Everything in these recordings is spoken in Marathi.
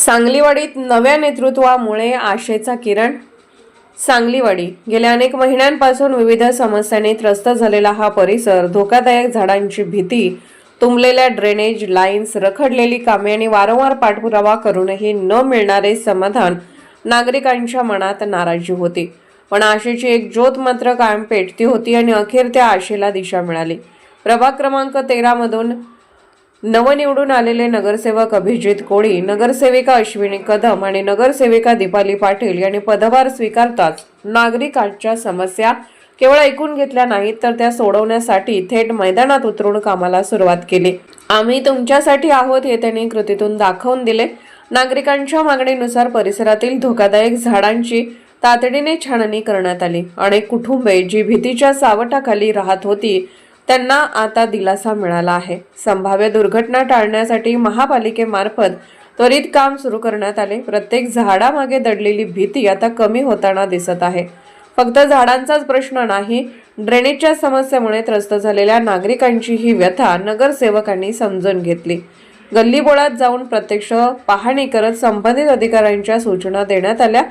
सांगलीवाडीत नव्या नेतृत्वामुळे आशेचा किरण। सांगलीवाडी गेल्या अनेक महिन्यांपासून विविध समस्यांनी त्रस्त झालेला हा परिसर धोकादायक झाडांची भीती, तुंबलेल्या ड्रेनेज लाईन्स, रखडलेली कामे आणि वारंवार पाठपुरावा करूनही न मिळणारे समाधान नागरिकांच्या मनात नाराजी होती। पण आशेची एक ज्योत मात्र कायम पेटती होती आणि अखेर त्या आशेला दिशा मिळाली। प्रभाग क्रमांक 13 मधून नवनिवडून आलेले नगरसेवक अभिजित कोळी, नगरसेविका अश्विनी कदम आणि नगरसेविका दीपाली पाटील यांनी पदभार स्वीकारताच नागरिकांच्या समस्या केवळ ऐकून घेतल्या नाहीत तर त्या सोडवण्यासाठी थेट मैदानात उतरून कामाला सुरुवात केली। आम्ही तुमच्यासाठी आहोत हे त्यांनी कृतीतून दाखवून दिले। नागरिकांच्या मागणीनुसार परिसरातील धोकादायक झाडांची तातडीने छाननी करण्यात आली। अनेक कुटुंबे जी भीतीच्या सावटाखाली राहत होती त्यांना आता दिलासा मिळाला आहे। संभाव्य दुर्घटना टाळण्यासाठी महापालिकेमार्फत त्वरित काम सुरू करण्यात आले। प्रत्येक झाडामागे दडलेली भीती आता कमी होताना दिसत आहे। फक्त झाडांचाच प्रश्न नाही, ड्रेनेजच्या समस्येमुळे त्रस्त झालेल्या नागरिकांची ही व्यथा नगरसेवकांनी समजून घेतली। गल्लीबोळात जाऊन प्रत्यक्ष पाहणी करत संबंधित अधिकाऱ्यांच्या सूचना देण्यात आल्या।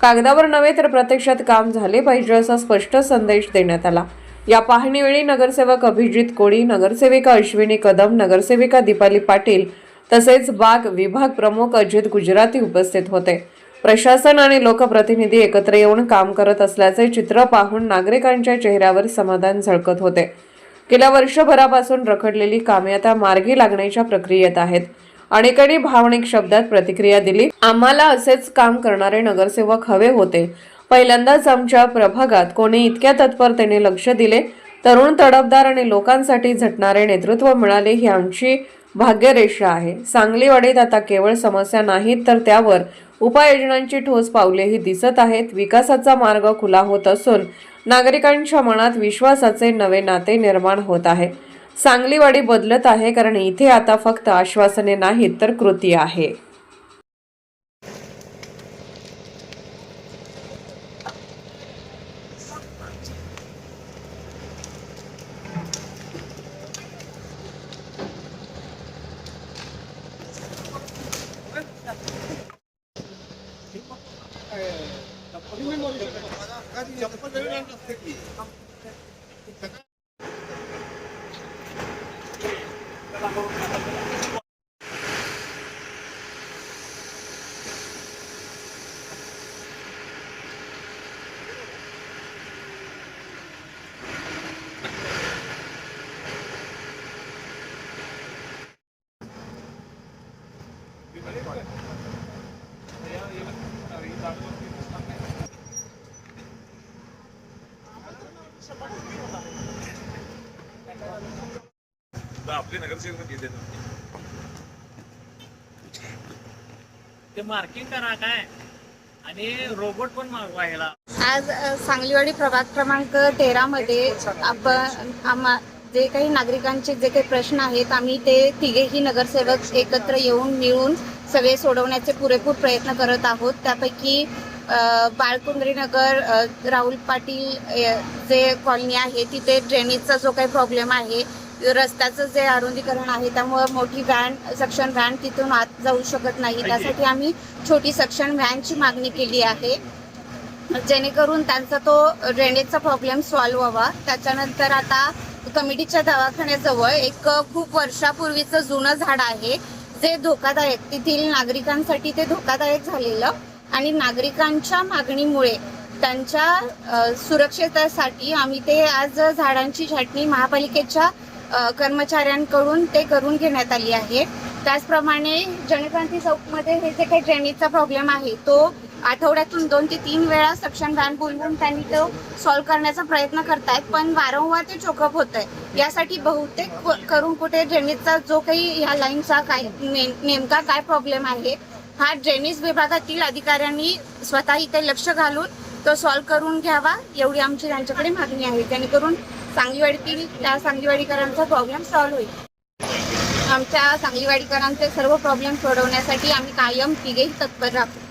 कागदावर नव्हे तर प्रत्यक्षात काम झाले पाहिजे असा स्पष्ट संदेश देण्यात आला। या पाहणीवेळी नगरसेवक अभिजित कोळी, नगरसेविका अश्विनी कदम, नगरसेविका दीपाली पाटील तसेच बाग विभाग प्रमुख अजित गुजराती उपस्थित होते। प्रशासन आणि लोकप्रतिनिधी एकत्र येऊन काम करत असल्याचे चित्र पाहून नागरिकांच्या चेहऱ्यावर समाधान झळकत होते। गेल्या वर्षभरापासून रखडलेली कामे आता मार्गी लागण्याच्या प्रक्रियेत आहेत। अनेकांनी भावनिक शब्दात प्रतिक्रिया दिली। आम्हाला असेच काम करणारे नगरसेवक हवे होते। पहिल्यांदाच आमच्या प्रभागात कोणी इतक्या तत्परतेने लक्ष दिले। तरुण, तडफदार आणि लोकांसाठी झटणारे नेतृत्व मिळाले ही आमची भाग्यरेषा आहे। सांगलीवाडीत आता केवळ समस्या नाहीत तर त्यावर उपाययोजनांची ठोस पावलेही दिसत आहेत। विकासाचा मार्ग खुला होत असून नागरिकांच्या मनात विश्वासाचे नवे नाते निर्माण होत आहे। सांगलीवाडी बदलत आहे कारण इथे आता फक्त आश्वासने नाहीत तर कृती आहे। आपले नगरसेवक येते ते मार्किंग करा काय आणि रोबोट पण मागवा ह्याला। आज सांगलीवाडी प्रभाग क्रमांक 13 मध्ये आपण जे काही नागरिकांचे जे काही प्रश्न आहेत आम्ही ते तिघेही नगरसेवक एकत्र येऊन मिळून सगळे सोडवण्याचे पुरेपूर प्रयत्न करत आहोत। त्यापैकी बाळकुंद्री नगर, राहुल पाटील जे कॉलनी आहे तिथे ड्रेनेजचा जो काही प्रॉब्लेम आहे, रस्त्याचं जे अरुंदीकरण आहे त्यामुळे मोठी व्हॅन, सक्शन व्हॅन तिथून आत जाऊ शकत नाही। त्यासाठी आम्ही छोटी सक्शन व्हॅनची मागणी केली आहे जेणेकरून त्यांचा तो ड्रेनेजचा प्रॉब्लेम सॉल्व्ह व्हावा। त्याच्यानंतर आता कमिटीच्या दवाखान्याजवळ एक खूप वर्षापूर्वीचं जुनं झाड आहे जे धोकादायक, तेथील नागरिकांसाठी ते धोकादायक झालेलं आणि नागरिकांच्या मागणीमुळे त्यांच्या सुरक्षेसाठी आम्ही ते आज झाडांची छाटणी महापालिकेच्या कर्मचाऱ्यांकडून ते करून घेण्यात आली आहे। त्याचप्रमाणे जनक्रांती चौकमध्ये हे जे काही ड्रेनेजचा प्रॉब्लेम आहे तो आठवड्यातून 2 ते 3 वेळा सक्शन व्हॅन बोलवून त्यांनी तो सॉल्व्ह करण्याचा प्रयत्न करतायत, पण वारंवार ते चोकअप होत आहे। यासाठी बहुतेक करून कुठे ड्रेनेजचा जो काही या लाईनचा काय नेमका काय प्रॉब्लेम आहे हा ड्रेनेज विभागातील अधिकाऱ्यांनी स्वतः इथे लक्ष घालून तो सॉल्व्ह करून घ्यावा एवढी आमची त्यांच्याकडे मागणी आहे, जेणेकरून सांगलीवाडीतील त्या सांगलीवाडीकरांचा प्रॉब्लेम सॉल्व्ह होईल। आमच्या सांगलीवाडीकरांचे सर्व प्रॉब्लेम सोडवण्यासाठी आम्ही कायम तिघेही तत्पर राहतो।